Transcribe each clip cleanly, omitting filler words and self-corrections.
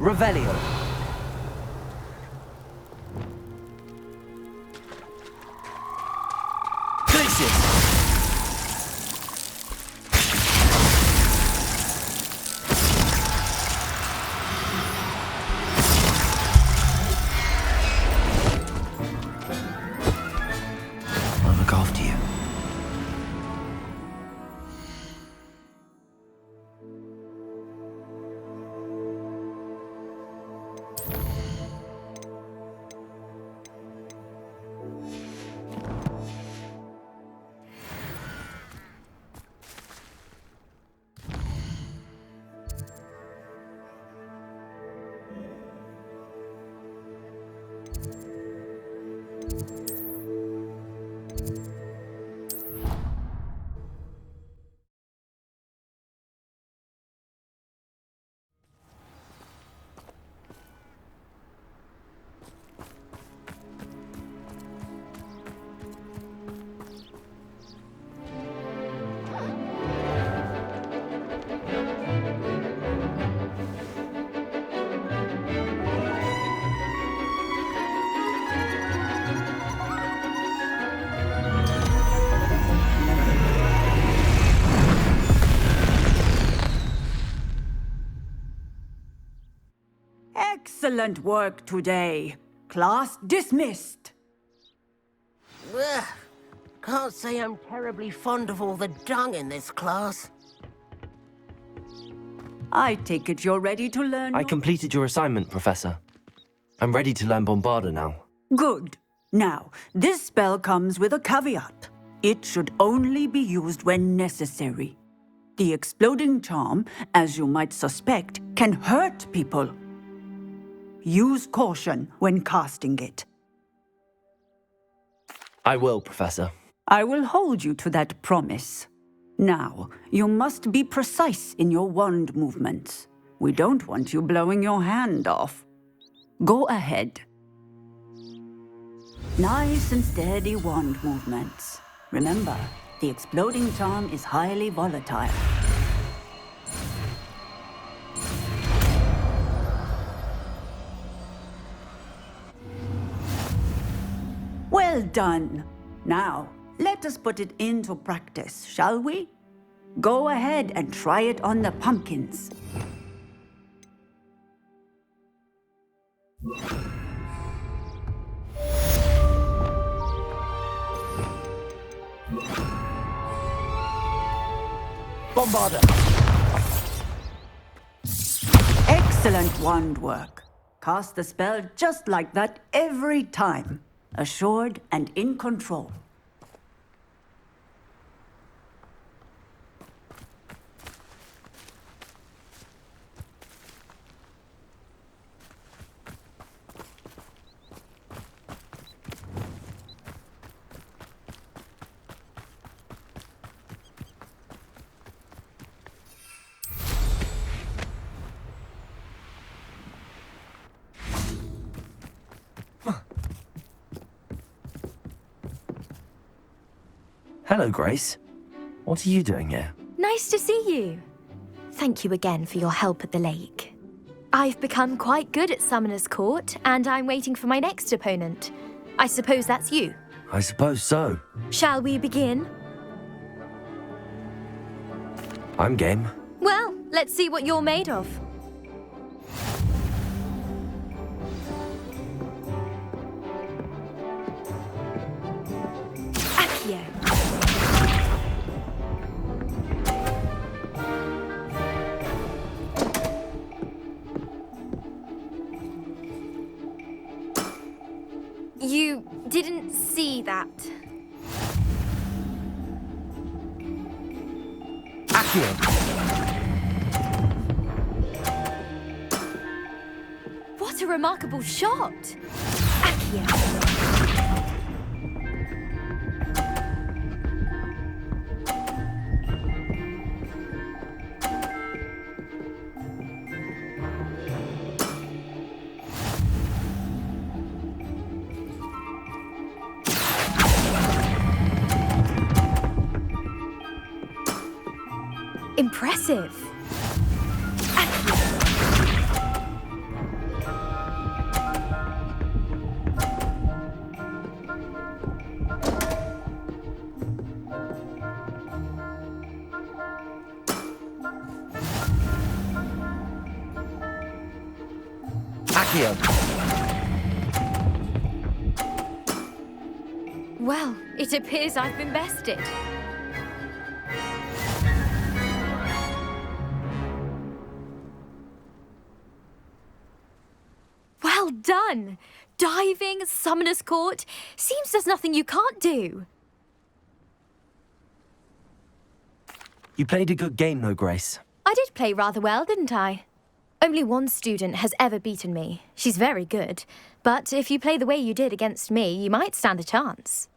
Revelio. Glacius. I'll look after you. Excellent work today. Class dismissed. Ugh. Can't say I'm terribly fond of all the dung in this class. I take it you're ready to learn. I completed your assignment, Professor. I'm ready to learn Bombarda now. Good. Now, this spell comes with a caveat. It should only be used when necessary. The exploding charm, as you might suspect, can hurt people. Use caution when casting it. I will, Professor. I will hold you to that promise. Now, you must be precise in your wand movements. We don't want you blowing your hand off. Go ahead. Nice and steady wand movements. Remember, the exploding charm is highly volatile. Well done. Now, let us put it into practice, shall we? Go ahead and try it on the pumpkins. Bombarda! Excellent wand work. Cast the spell just like that every time. Assured and in control. Hello, Grace. What are you doing here? Nice to see you. Thank you again for your help at the lake. I've become quite good at Summoner's Court, and I'm waiting for my next opponent. I suppose that's you. I suppose so. Shall we begin? I'm game. Well, let's see what you're made of. Accio. You didn't see that. Accio! What a remarkable shot! Accio. Impressive. Accio. Well, it appears I've been bested. Well done! Diving, Summoner's Court. Seems there's nothing you can't do. You played a good game, though, Grace. I did play rather well, didn't I? Only one student has ever beaten me. She's very good. But if you play the way you did against me, you might stand a chance.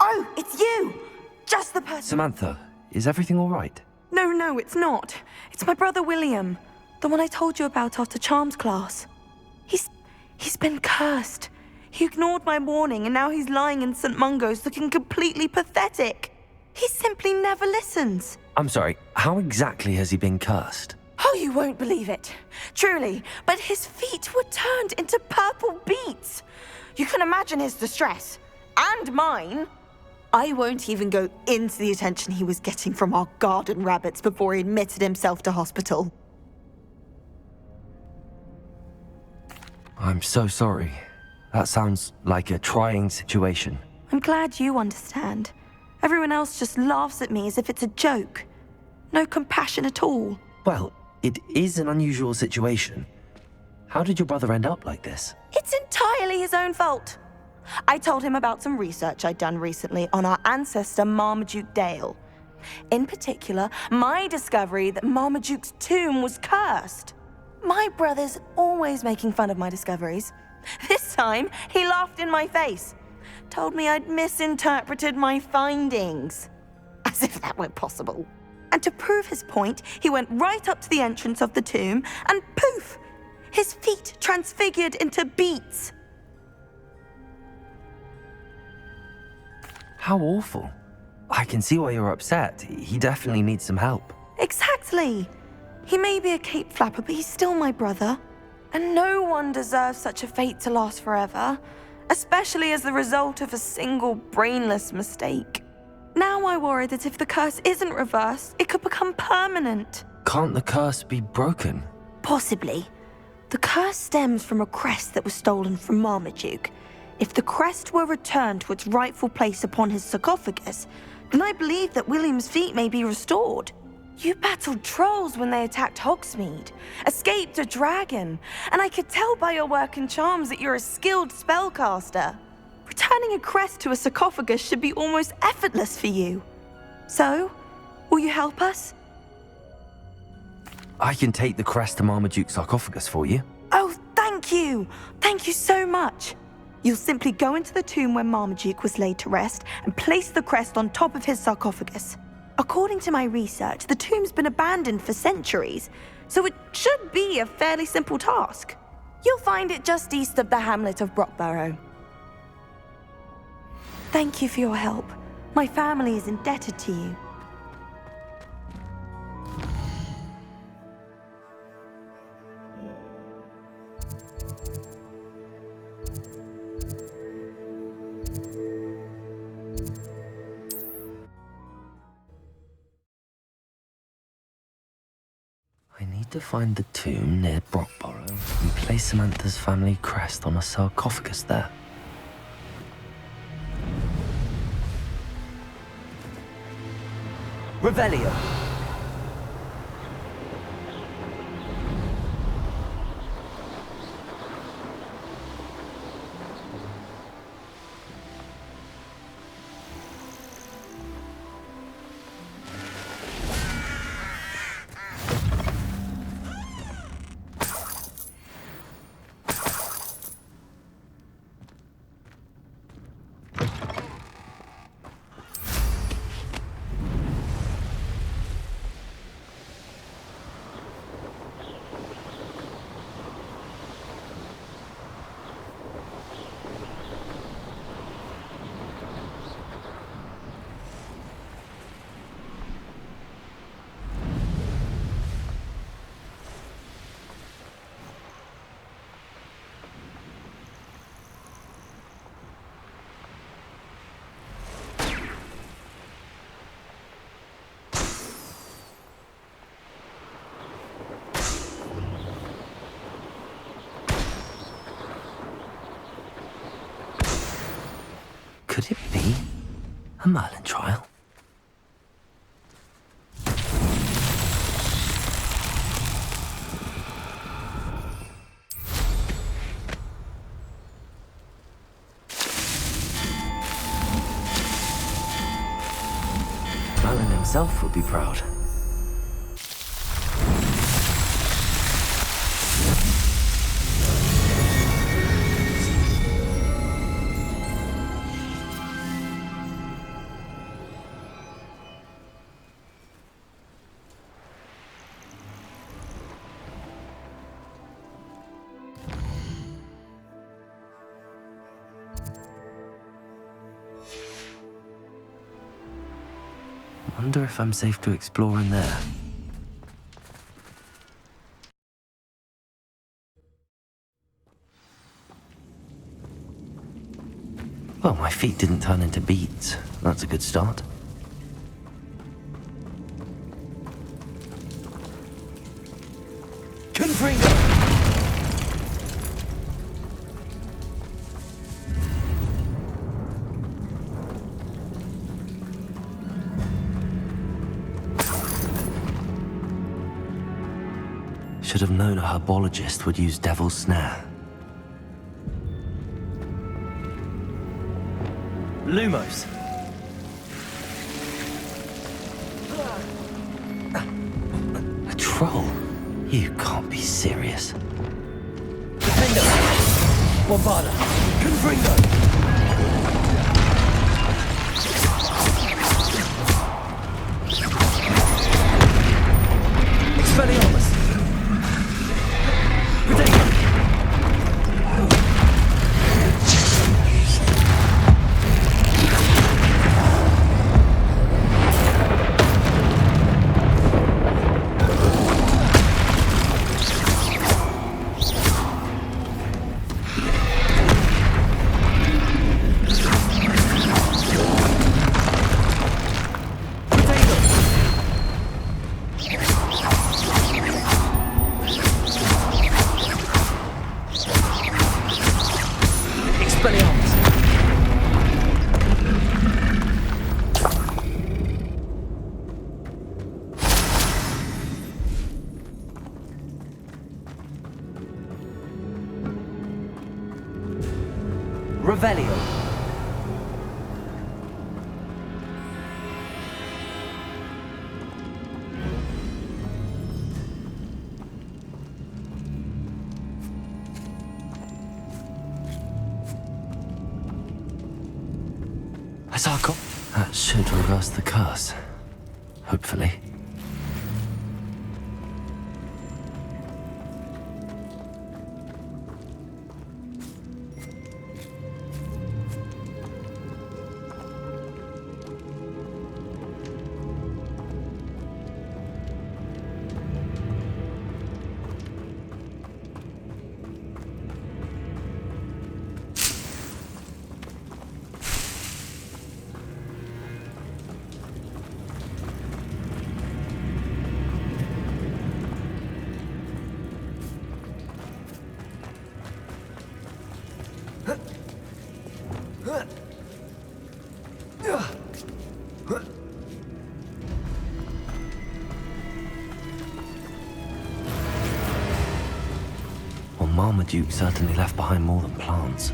Oh, it's you! Just the person. Samantha, is everything all right? No, it's not. It's my brother William. The one I told you about after Charms class. He's been cursed. He ignored my warning and now he's lying in St. Mungo's looking completely pathetic. He simply never listens. I'm sorry, how exactly has he been cursed? Oh, you won't believe it. Truly, but his feet were turned into purple beets. You can imagine his distress. And mine. I won't even go into the attention he was getting from our garden rabbits before he admitted himself to hospital. I'm so sorry. That sounds like a trying situation. I'm glad you understand. Everyone else just laughs at me as if it's a joke. No compassion at all. Well, it is an unusual situation. How did your brother end up like this? It's entirely his own fault. I told him about some research I'd done recently on our ancestor Marmaduke Dale. In particular, my discovery that Marmaduke's tomb was cursed. My brother's always making fun of my discoveries. This time, he laughed in my face. Told me I'd misinterpreted my findings. As if that were possible. And to prove his point, he went right up to the entrance of the tomb and poof! His feet transfigured into beets. How awful. I can see why you're upset. He definitely needs some help. Exactly. He may be a cape flapper, but he's still my brother. And no one deserves such a fate to last forever, especially as the result of a single brainless mistake. Now I worry that if the curse isn't reversed, it could become permanent. Can't the curse be broken? Possibly. The curse stems from a crest that was stolen from Marmaduke. If the crest were returned to its rightful place upon his sarcophagus, then I believe that William's feet may be restored. You battled trolls when they attacked Hogsmeade, escaped a dragon, and I could tell by your work and charms that you're a skilled spellcaster. Returning a crest to a sarcophagus should be almost effortless for you. So, will you help us? I can take the crest to Marmaduke's sarcophagus for you. Oh, thank you! Thank you so much! You'll simply go into the tomb where Marmaduke was laid to rest and place the crest on top of his sarcophagus. According to my research, the tomb's been abandoned for centuries, so it should be a fairly simple task. You'll find it just east of the hamlet of Brockborough. Thank you for your help. My family is indebted to you. I need to find the tomb near Brockborough and place Samantha's family crest on a sarcophagus there. Revelio! Could it be a Merlin trial? Merlin himself would be proud. Wonder if I'm safe to explore in there. Well, my feet didn't turn into beads. That's a good start. Confringo! Should have known a herbologist would use Devil's Snare. Lumos. A troll? You can't be serious. Defender! Bombarda! Confringo! Expelliarmus! Potato! Revelio. Asako. That should reverse the curse. Hopefully. Well, Marmaduke certainly left behind more than plants.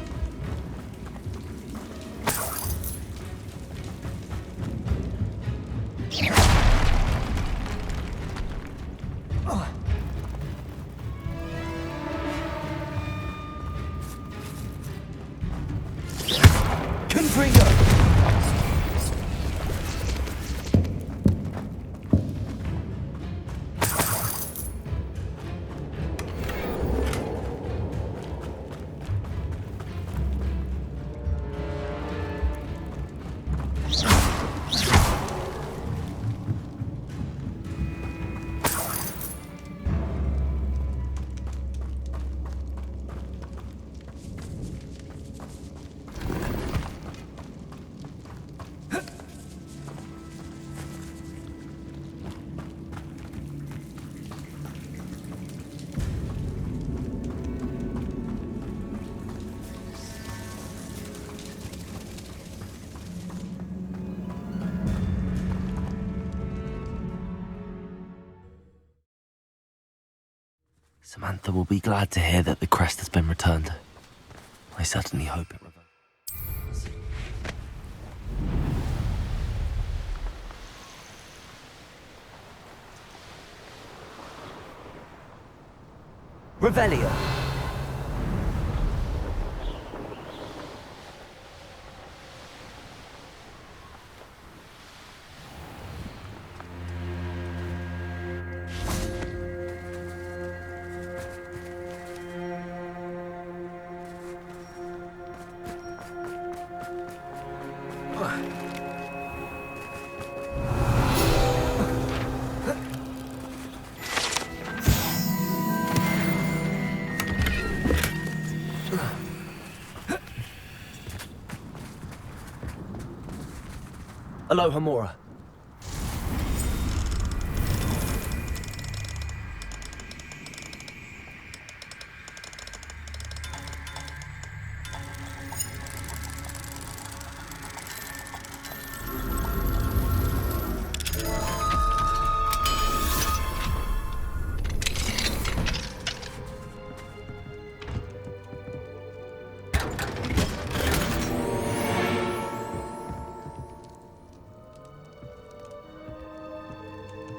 Samantha will be glad to hear that the crest has been returned. I certainly hope it reverts. Revelio. Aloha Mora.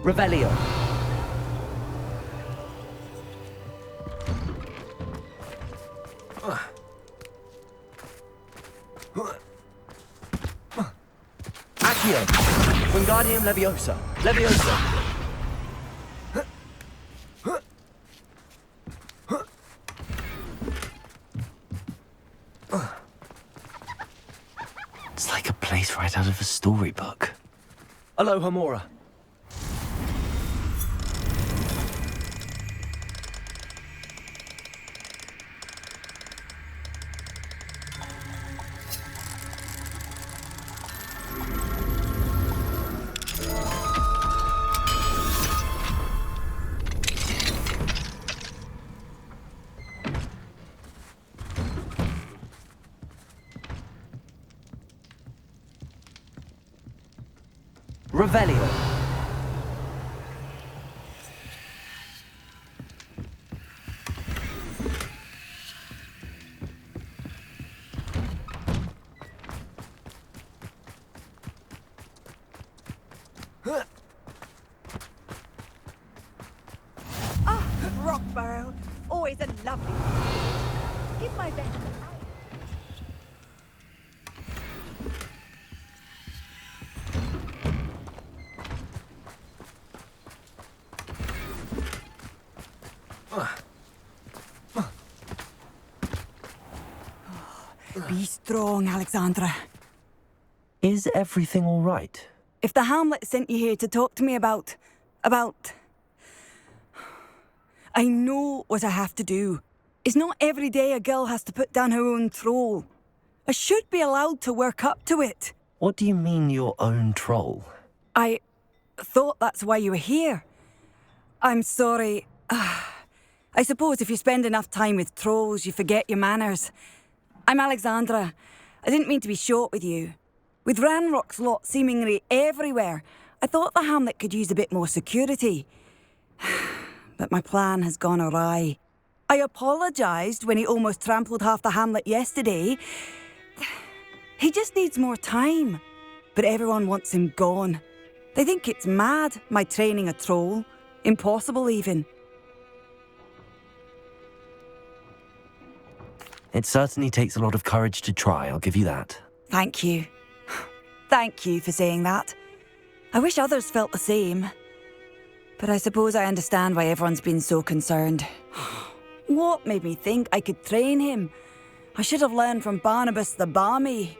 Revelio. Accio. Wingardium Leviosa. Leviosa. It's like a place right out of a storybook. Aloha Mora. Revelio. Rockborough, always a lovely. Give my best. Be strong, Alexandra. Is everything all right? If the Hamlet sent you here to talk to me about... I know what I have to do. It's not every day a girl has to put down her own troll. I should be allowed to work up to it. What do you mean, your own troll? I thought that's why you were here. I'm sorry. I suppose if you spend enough time with trolls, you forget your manners. I'm Alexandra. I didn't mean to be short with you. With Ranrock's lot seemingly everywhere, I thought the Hamlet could use a bit more security. But my plan has gone awry. I apologised when he almost trampled half the Hamlet yesterday. He just needs more time. But everyone wants him gone. They think it's mad, my training a troll. Impossible, even. It certainly takes a lot of courage to try, I'll give you that. Thank you. Thank you for saying that. I wish others felt the same. But I suppose I understand why everyone's been so concerned. What made me think I could train him? I should have learned from Barnabas the Barmy.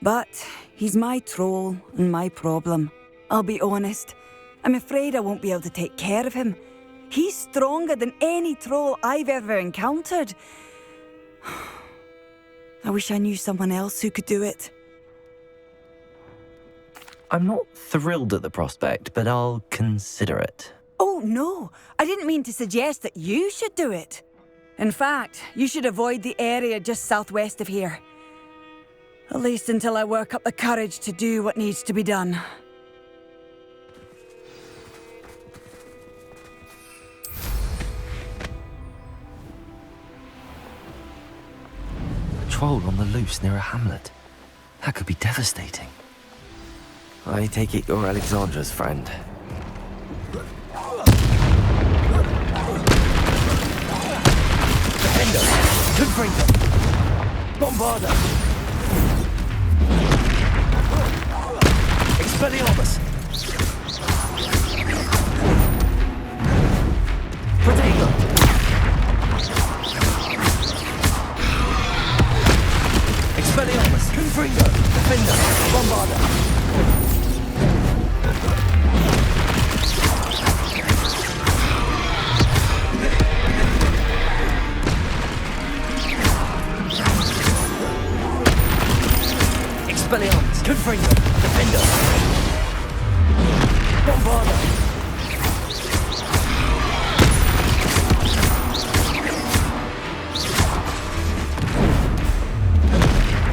But he's my troll and my problem. I'll be honest. I'm afraid I won't be able to take care of him. He's stronger than any troll I've ever encountered. I wish I knew someone else who could do it. I'm not thrilled at the prospect, but I'll consider it. Oh, no. I didn't mean to suggest that you should do it. In fact, you should avoid the area just southwest of here. At least until I work up the courage to do what needs to be done. troll on the loose near a hamlet. That could be devastating. I take it you're Alexandra's friend. Defender! Confringo! Bombarda! Expelliarmus! Protego! Expelliarmus! Confringo! Defender! Bombarda! Expelliarmus! Confringo! Defender! Bombarda!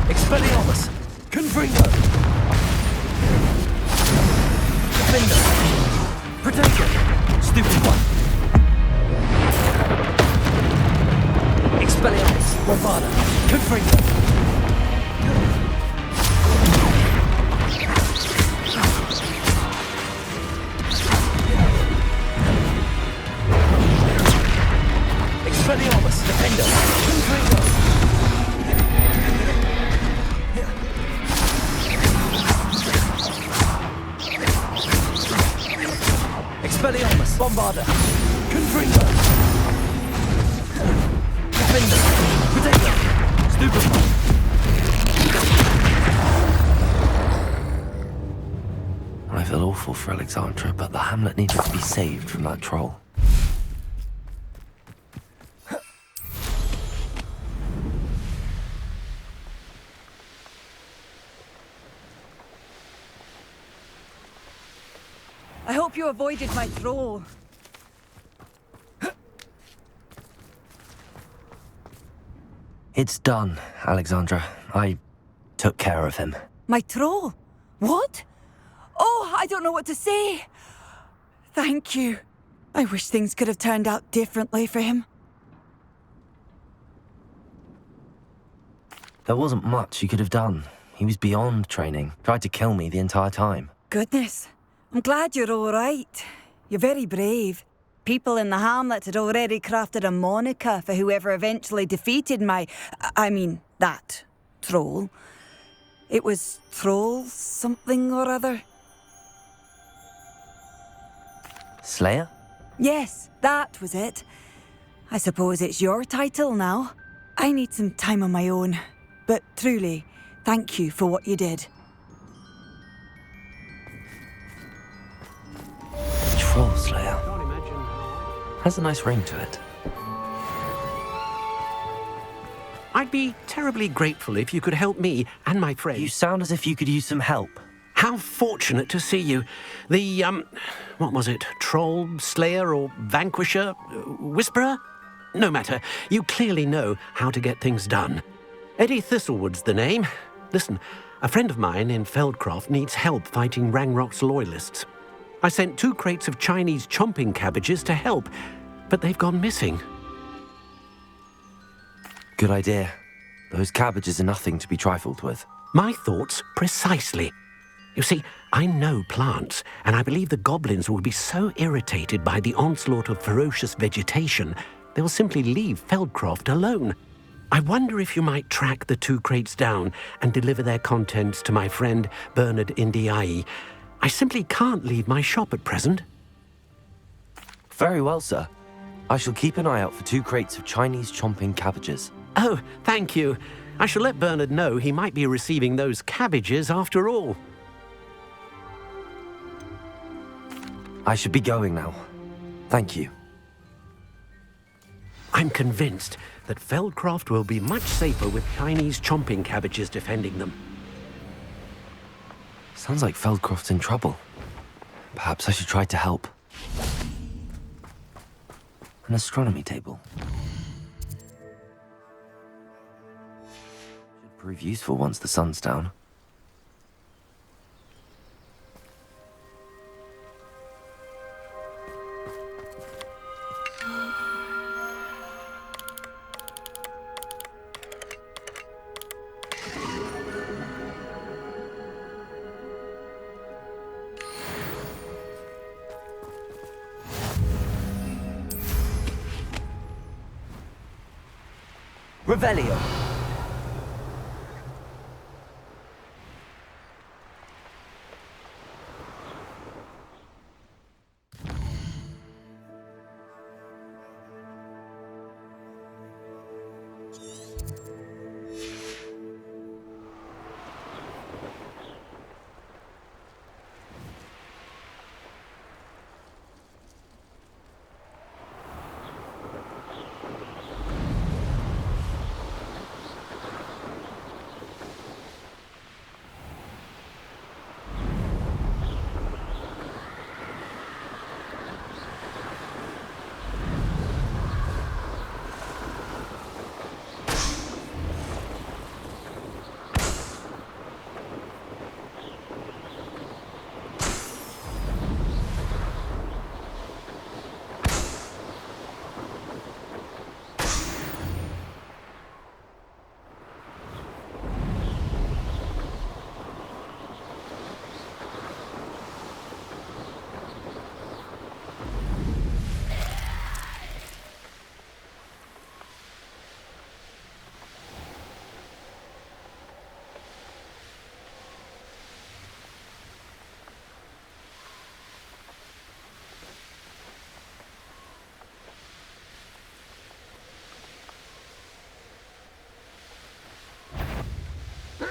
Expelliarmus! Confringo! Defender! Protego! Stupid one! Expelliarmus! Bombarda! Confringo! Expelliarmus! Defender! Confringo! Expelliarmus! Bombarda! Confringo! Defender! Protego! Stupefy! I feel awful for Alexandra, but the hamlet needed to be saved from that troll. I hope you avoided my troll. It's done, Alexandra. I took care of him. My troll? What? Oh, I don't know what to say. Thank you. I wish things could have turned out differently for him. There wasn't much you could have done. He was beyond training. Tried to kill me the entire time. Goodness. I'm glad you're all right. You're very brave. People in the hamlet had already crafted a moniker for whoever eventually defeated that troll. It was Troll something or other. Slayer? Yes, that was it. I suppose it's your title now. I need some time on my own. But truly, thank you for what you did. Troll Slayer. Has a nice ring to it. I'd be terribly grateful if you could help me and my friend. You sound as if you could use some help. How fortunate to see you. The, what was it? Troll, Slayer, or Vanquisher? Whisperer? No matter. You clearly know how to get things done. Eddie Thistlewood's the name. Listen, a friend of mine in Feldcroft needs help fighting Rangrock's loyalists. I sent 2 crates of Chinese chomping cabbages to help, but they've gone missing. Good idea. Those cabbages are nothing to be trifled with. My thoughts precisely. You see, I know plants, and I believe the goblins will be so irritated by the onslaught of ferocious vegetation, they'll simply leave Feldcroft alone. I wonder if you might track the 2 crates down and deliver their contents to my friend Bernard Indiai. I simply can't leave my shop at present. Very well, sir. I shall keep an eye out for 2 crates of Chinese chomping cabbages. Oh, thank you. I shall let Bernard know he might be receiving those cabbages after all. I should be going now. Thank you. I'm convinced that Feldcroft will be much safer with Chinese chomping cabbages defending them. Sounds like Feldcroft's in trouble. Perhaps I should try to help. An astronomy table. Should prove useful once the sun's down. Revelio.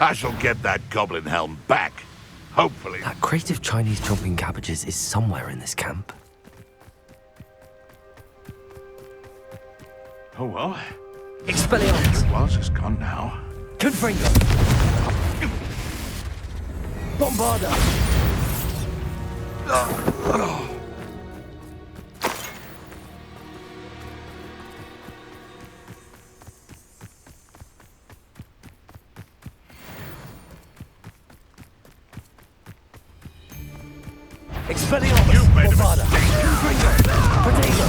I shall get that goblin helm back. Hopefully. That crate of Chinese chomping cabbages is somewhere in this camp. Oh well. Expelliarmus. It was, it's gone now. Confringo. Bombarda. Expelliarmus. You made a Bombarda. mistake. Protego.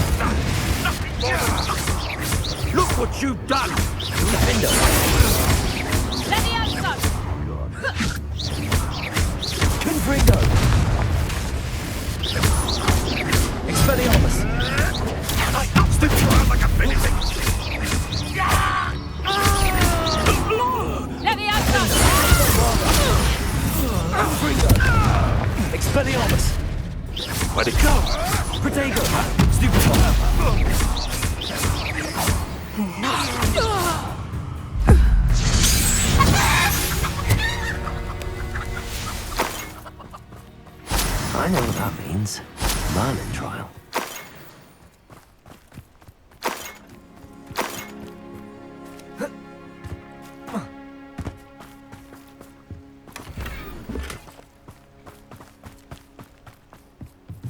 Look what you've done! Defendo. Confringo. Expelliarmus. Stick around like a anything. Confringo. Expelliarmus. Where'd it go? Protego. Stupefy. I know what that means. Merlin trial.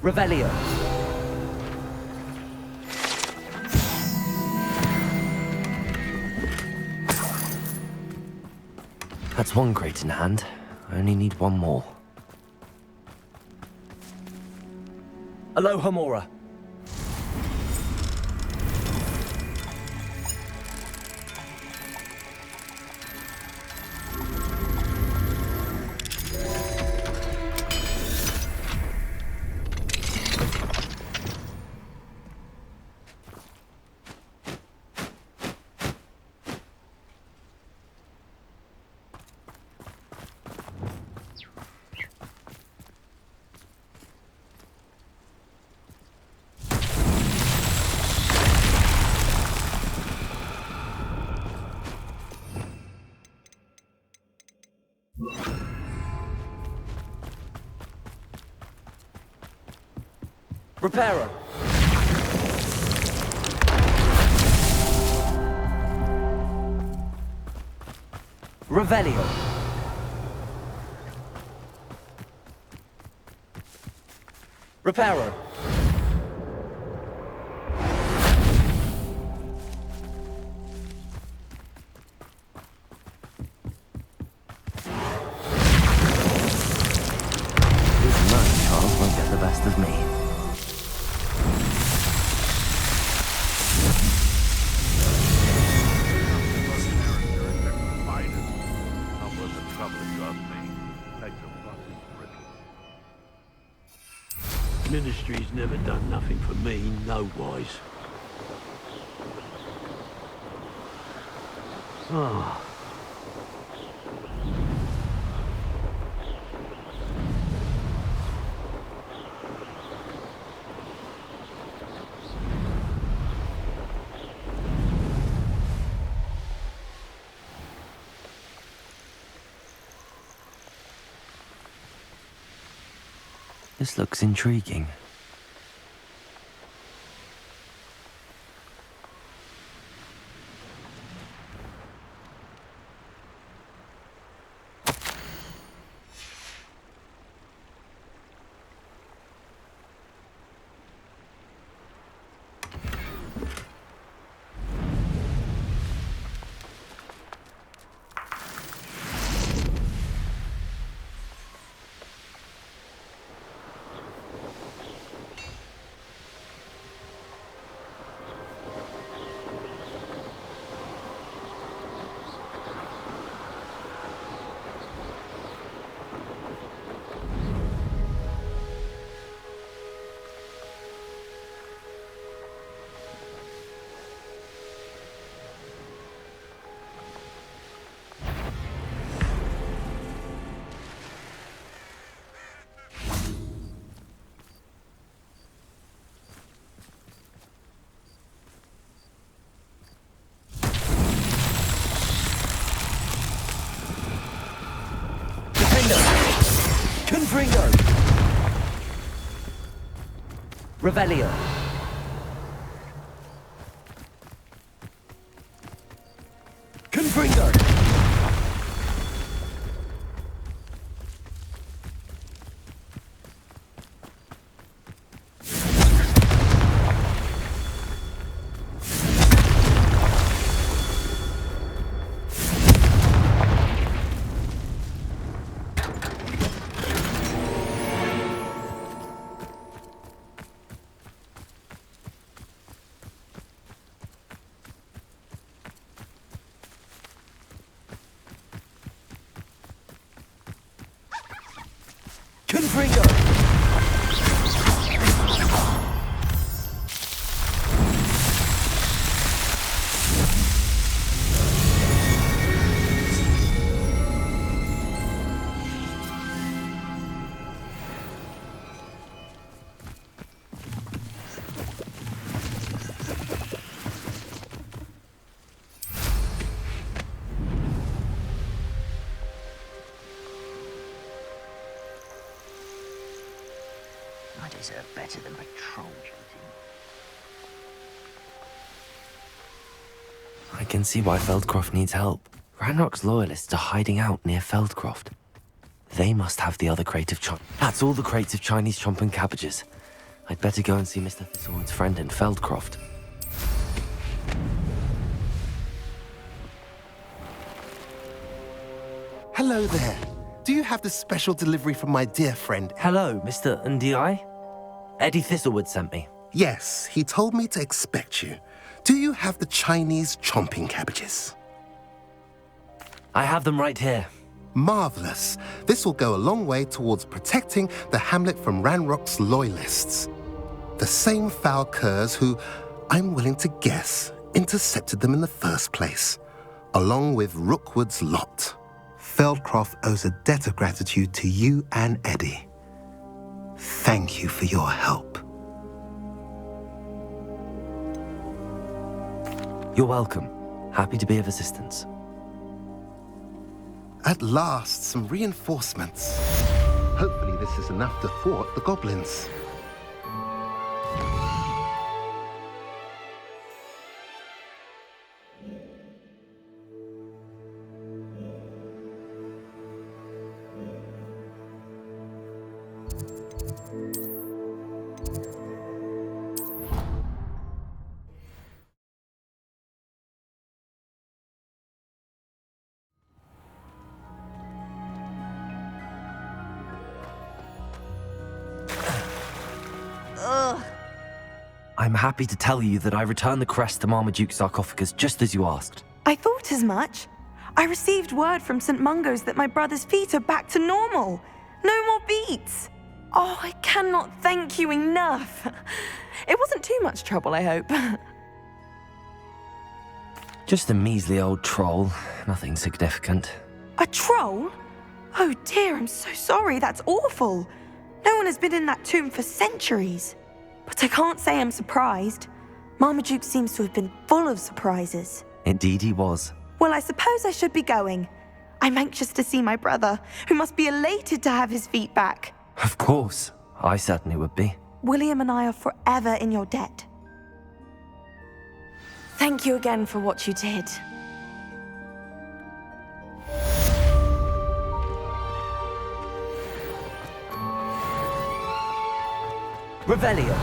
Revelio. That's one crate in hand. I only need one more. Aloha Mora. Reparo. Revelio. Reparo. These Merlin trials won't get the best of me. Ministry's never done nothing for me, no wise. This looks intriguing. Confringo! Revelio. Confringo! Confringo! I deserve better than patrol duty. I can see why Feldcroft needs help. Ranrock's loyalists are hiding out near Feldcroft. They must have the other crate of That's all the crates of Chinese chomp and cabbages. I'd better go and see Mr. Thistlewood's friend in Feldcroft. Hello there. Do you have the special delivery from my dear friend? Hello, Mr. Ndi? Eddie Thistlewood sent me. Yes, he told me to expect you. Do you have the Chinese chomping cabbages? I have them right here. Marvelous. This will go a long way towards protecting the hamlet from Ranrock's loyalists. The same foul curs who, I'm willing to guess, intercepted them in the first place, along with Rookwood's lot. Feldcroft owes a debt of gratitude to you and Eddie. Thank you for your help. You're welcome. Happy to be of assistance. At last, some reinforcements. Hopefully this is enough to thwart the goblins. I'm happy to tell you that I returned the crest to Marmaduke's sarcophagus just as you asked. I thought as much. I received word from St. Mungo's that my brother's feet are back to normal. No more beats. Oh, I cannot thank you enough. It wasn't too much trouble, I hope. Just a measly old troll. Nothing significant. A troll? Oh dear, I'm so sorry. That's awful. No one has been in that tomb for centuries. But I can't say I'm surprised. Marmaduke seems to have been full of surprises. Indeed he was. Well, I suppose I should be going. I'm anxious to see my brother, who must be elated to have his feet back. Of course. I certainly would be. William and I are forever in your debt. Thank you again for what you did. Revelio.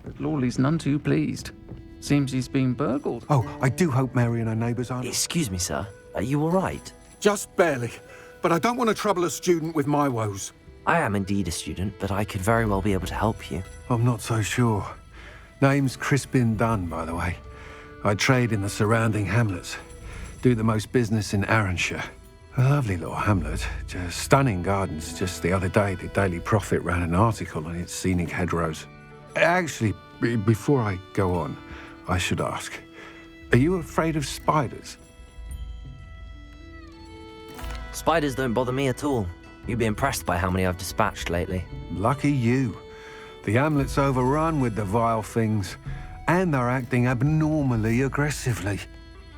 But Lawley's none too pleased. Seems he's been burgled. Oh, I do hope Mary and her neighbours aren't... Excuse me, sir. Are you all right? Just barely. But I don't want to trouble a student with my woes. I am indeed a student, but I could very well be able to help you. I'm not so sure. Name's Crispin Dunn, by the way. I trade in the surrounding hamlets. Do the most business in Arranshire. A lovely little hamlet. Just stunning gardens. Just the other day, the Daily Prophet ran an article on its scenic hedgerows. Actually, before I go on, I should ask, are you afraid of spiders? Spiders don't bother me at all. You'd be impressed by how many I've dispatched lately. Lucky you. The hamlet's overrun with the vile things, and they're acting abnormally aggressively.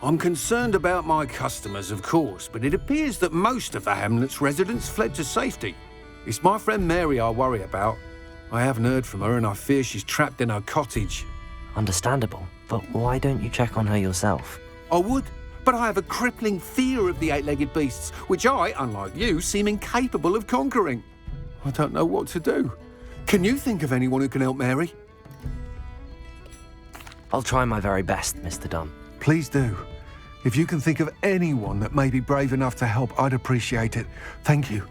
I'm concerned about my customers, of course, but it appears that most of the hamlet's residents fled to safety. It's my friend Mary I worry about. I haven't heard from her, and I fear she's trapped in her cottage. Understandable, but why don't you check on her yourself? I would, but I have a crippling fear of the eight-legged beasts, which I, unlike you, seem incapable of conquering. I don't know what to do. Can you think of anyone who can help Mary? I'll try my very best, Mr. Dunn. Please do. If you can think of anyone that may be brave enough to help, I'd appreciate it. Thank you.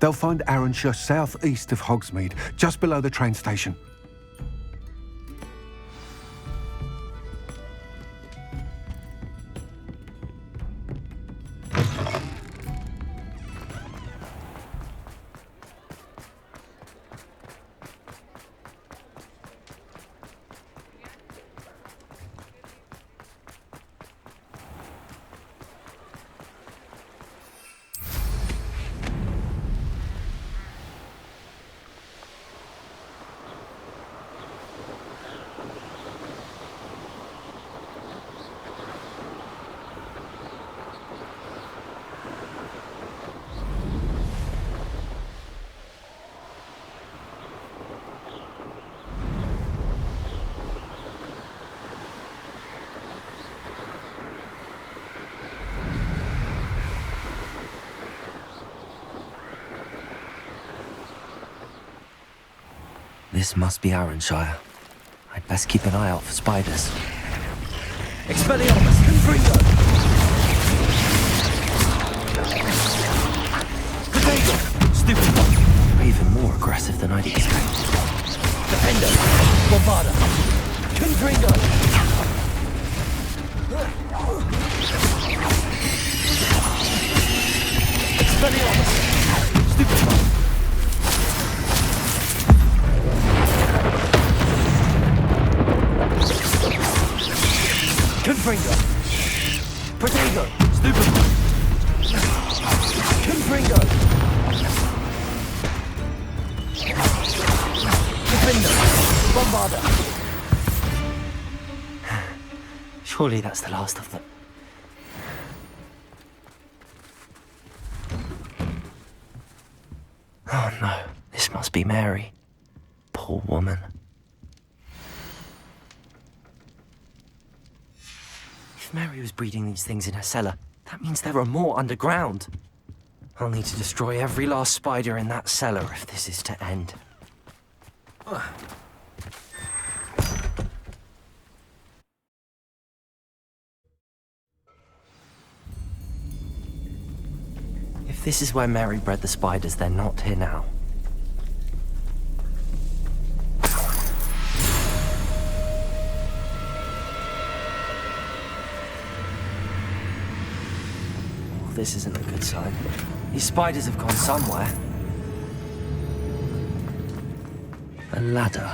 They'll find Arranshire southeast of Hogsmeade, just below the train station. This must be Arranshire. I'd best keep an eye out for spiders. Expelliarmus, Confringo! Potato! Stupid one! Even more aggressive than I'd expected. Defender! Bombarda! Confringo! Expelliarmus! Stupid one! Confringo! Protego! Stupid one! Confringo! Defender! Bombarda! Surely that's the last of them. Oh no, this must be Mary. Poor woman. If Mary was breeding these things in her cellar, that means there are more underground. I'll need to destroy every last spider in that cellar if this is to end. If this is where Mary bred the spiders, they're not here now. Oh, this isn't a good sign. These spiders have gone somewhere. A ladder.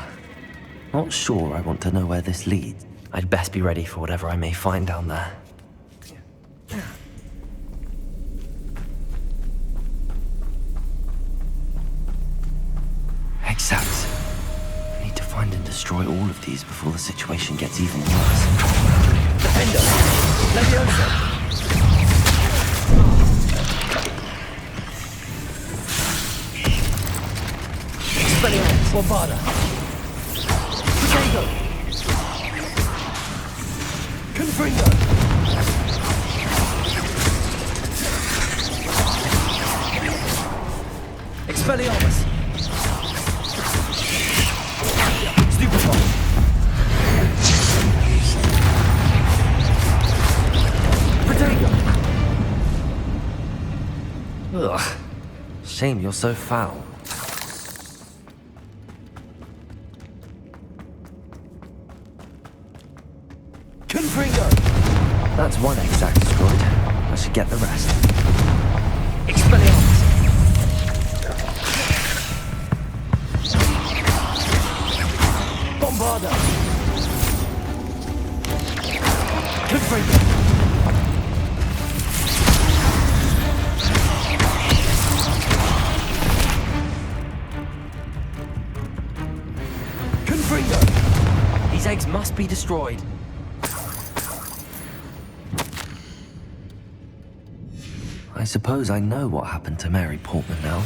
Not sure I want to know where this leads. I'd best be ready for whatever I may find down there. Exact. I need to find and destroy all of these before the situation gets even worse. Defender! Leviosa! Expelliarmus! Bombarda! Potato! Confringo! Expelliarmus! Ugh. Shame you're so foul. Confringo! That's one exact destroyed. I should get the rest. Expelliarmus! Bombarda! Confringo! These eggs must be destroyed. I suppose I know what happened to Mary Portman now.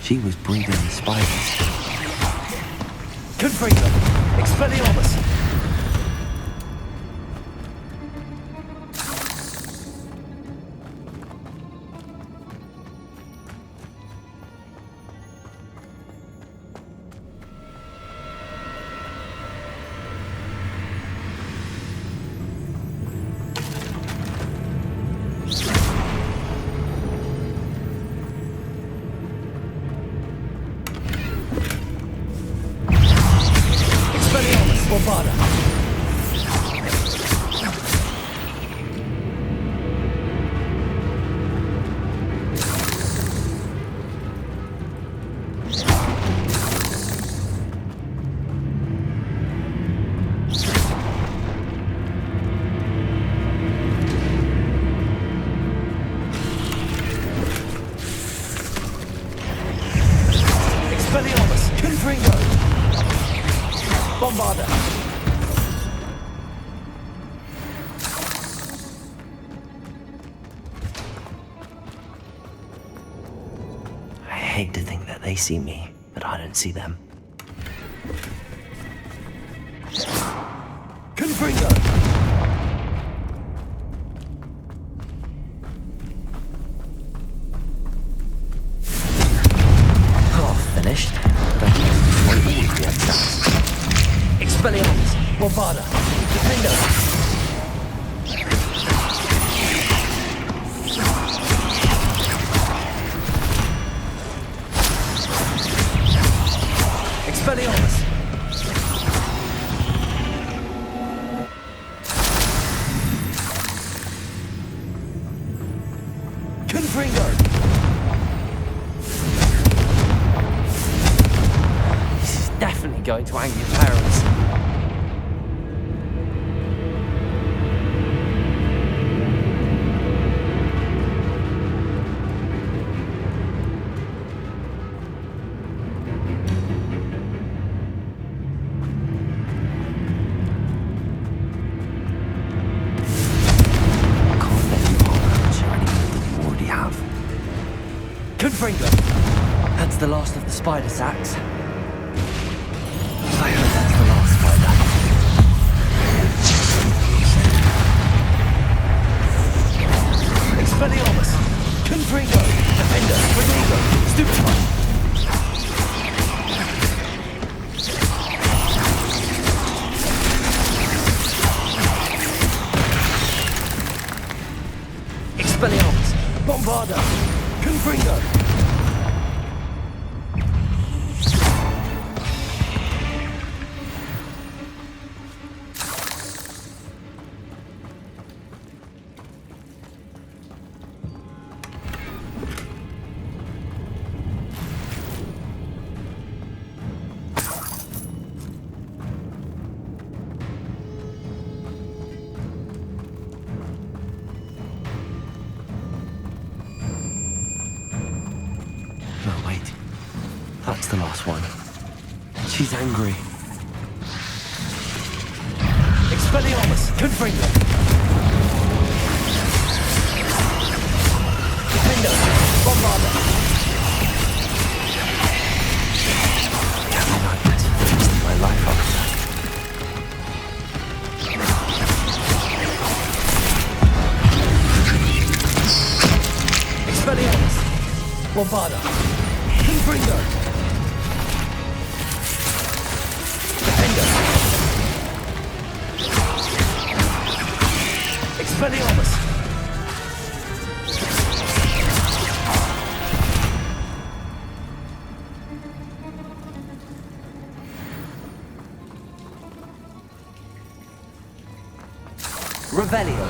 She was breeding the spiders. Confringo! Expelliarmus! Bombarda! Expelliarmus! Confringo! Bombarda! I hate to think that they see me, but I don't see them. Confringo! Oh, finished. But I can destroy all of the exacts. Expelliarmus! Bombarda! Defender! Expelliarmus! Confringo! This is definitely going to anger your parents. Confringo! That's the last of the spider sacks. I hope that's the last spider. Expelliarmus! Bombarda! Confringo! No, wait. That's the last one. She's angry. Expelliarmus! Confringo! Defendo! Bombarda! Every night for the rest of my life after that. Expelliarmus! Bombarda! Confringo! Defendo! Expelliarmus! Revelio!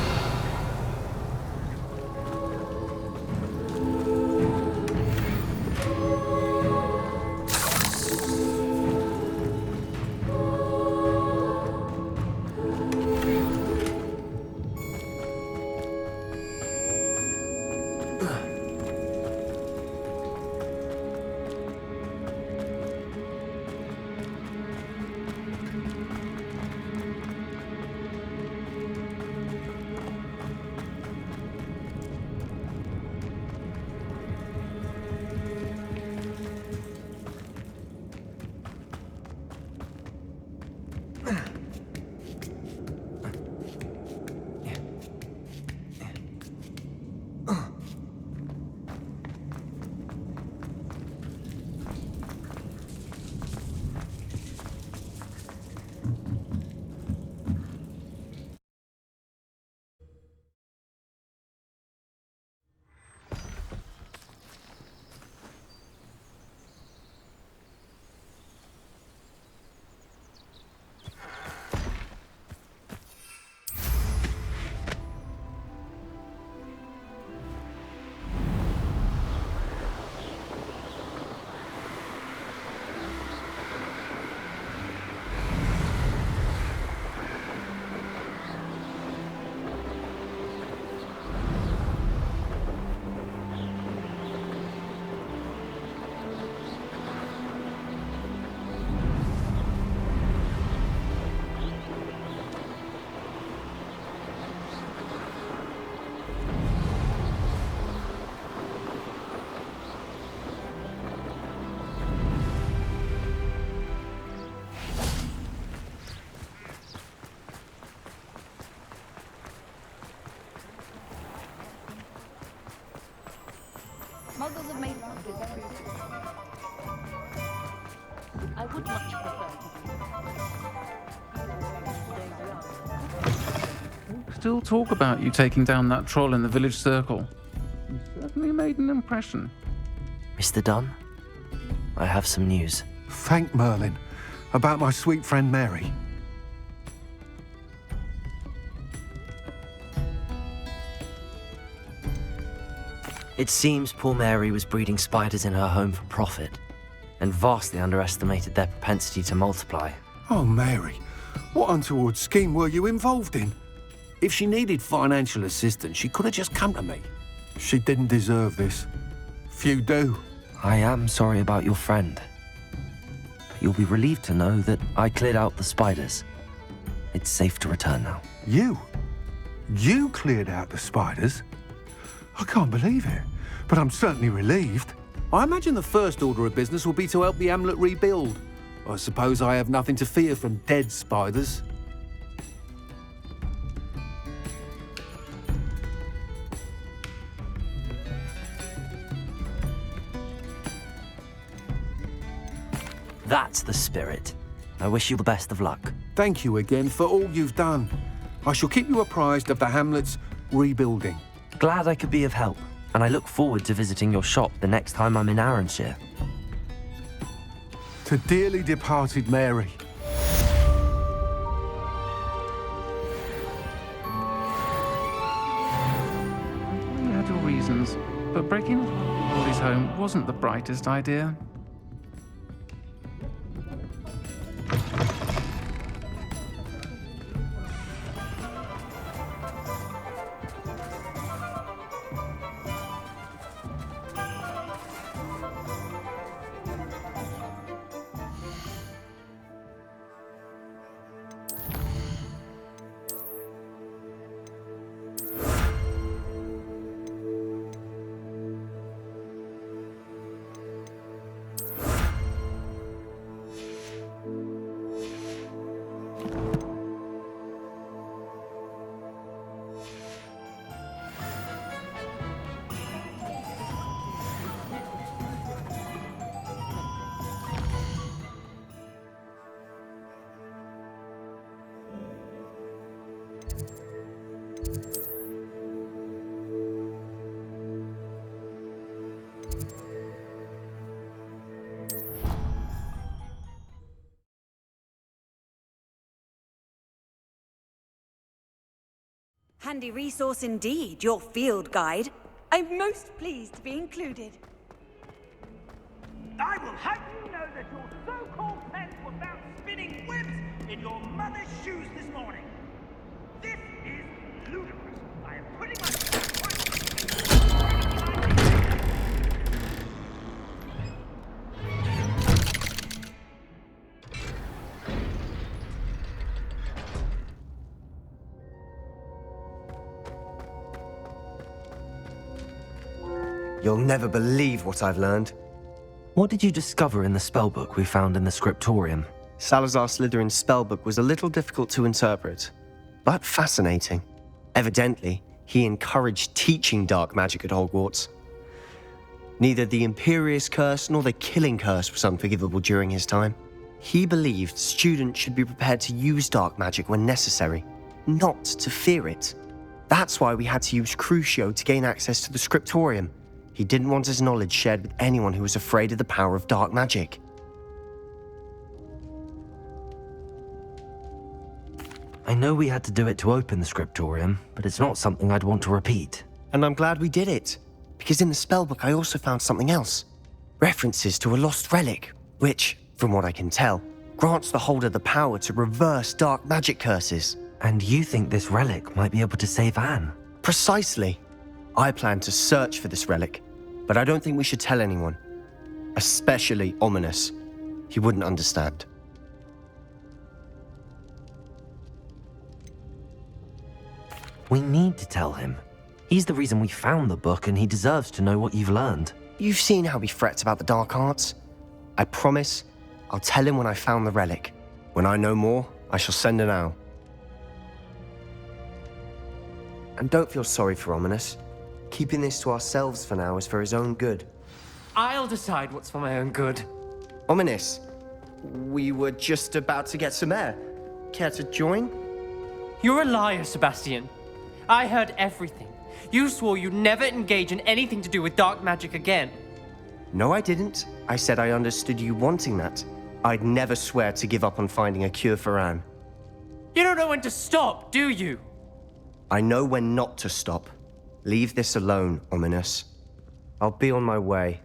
Muggles have made this very I would much prefer to Still talk about you taking down that troll in the village circle. You certainly made an impression. Mr. Dunn, I have some news. Thank Merlin. About my sweet friend Mary. It seems poor Mary was breeding spiders in her home for profit, and vastly underestimated their propensity to multiply. Oh, Mary, what untoward scheme were you involved in? If she needed financial assistance, she could have just come to me. She didn't deserve this. Few do. I am sorry about your friend. But you'll be relieved to know that I cleared out the spiders. It's safe to return now. You? You cleared out the spiders? I can't believe it, but I'm certainly relieved. I imagine the first order of business will be to help the amulet rebuild. I suppose I have nothing to fear from dead spiders. That's the spirit. I wish you the best of luck. Thank you again for all you've done. I shall keep you apprised of the hamlet's rebuilding. Glad I could be of help, and I look forward to visiting your shop the next time I'm in Arranshire. To dearly departed Mary. You had your reasons, but breaking into Wally's home wasn't the brightest idea. Handy resource indeed, your field guide. I'm most pleased to be included. I will have you know that your so-called pens were found spinning webs in your mother's shoes this morning. This is ludicrous. I am putting my... You'll never believe what I've learned. What did you discover in the spellbook we found in the scriptorium? Salazar Slytherin's spellbook was a little difficult to interpret, but fascinating. Evidently, he encouraged teaching dark magic at Hogwarts. Neither the Imperious Curse nor the Killing Curse was unforgivable during his time. He believed students should be prepared to use dark magic when necessary, not to fear it. That's why we had to use Crucio to gain access to the scriptorium. He didn't want his knowledge shared with anyone who was afraid of the power of dark magic. I know we had to do it to open the scriptorium, but it's not something I'd want to repeat. And I'm glad we did it, because in the spellbook I also found something else. References to a lost relic, which, from what I can tell, grants the holder the power to reverse dark magic curses. And you think this relic might be able to save Anne? Precisely. I plan to search for this relic, but I don't think we should tell anyone. Especially Ominous. He wouldn't understand. We need to tell him. He's the reason we found the book, and he deserves to know what you've learned. You've seen how he frets about the dark arts. I promise I'll tell him when I found the relic. When I know more, I shall send an owl. And don't feel sorry for Ominous. Keeping this to ourselves for now is for his own good. I'll decide what's for my own good. Ominous, we were just about to get some air. Care to join? You're a liar, Sebastian. I heard everything. You swore you'd never engage in anything to do with dark magic again. No, I didn't. I said I understood you wanting that. I'd never swear to give up on finding a cure for Anne. You don't know when to stop, do you? I know when not to stop. Leave this alone, Ominous. I'll be on my way.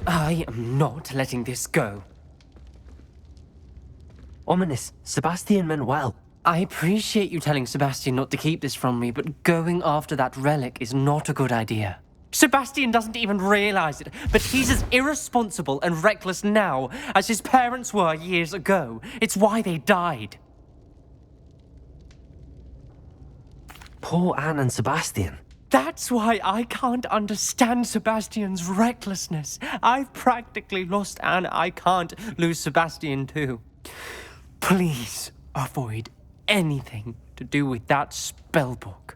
I am not letting this go. Ominous, Sebastian meant well. I appreciate you telling Sebastian not to keep this from me, but going after that relic is not a good idea. Sebastian doesn't even realize it, but he's as irresponsible and reckless now as his parents were years ago. It's why they died. Poor Anne and Sebastian. That's why I can't understand Sebastian's recklessness. I've practically lost Anne. I can't lose Sebastian too. Please avoid anything to do with that spellbook.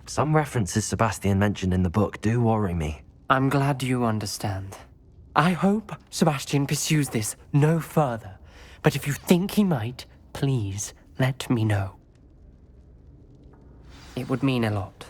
Some references Sebastian mentioned in the book do worry me. I'm glad you understand. I hope Sebastian pursues this no further, but if you think he might, please let me know. It would mean a lot.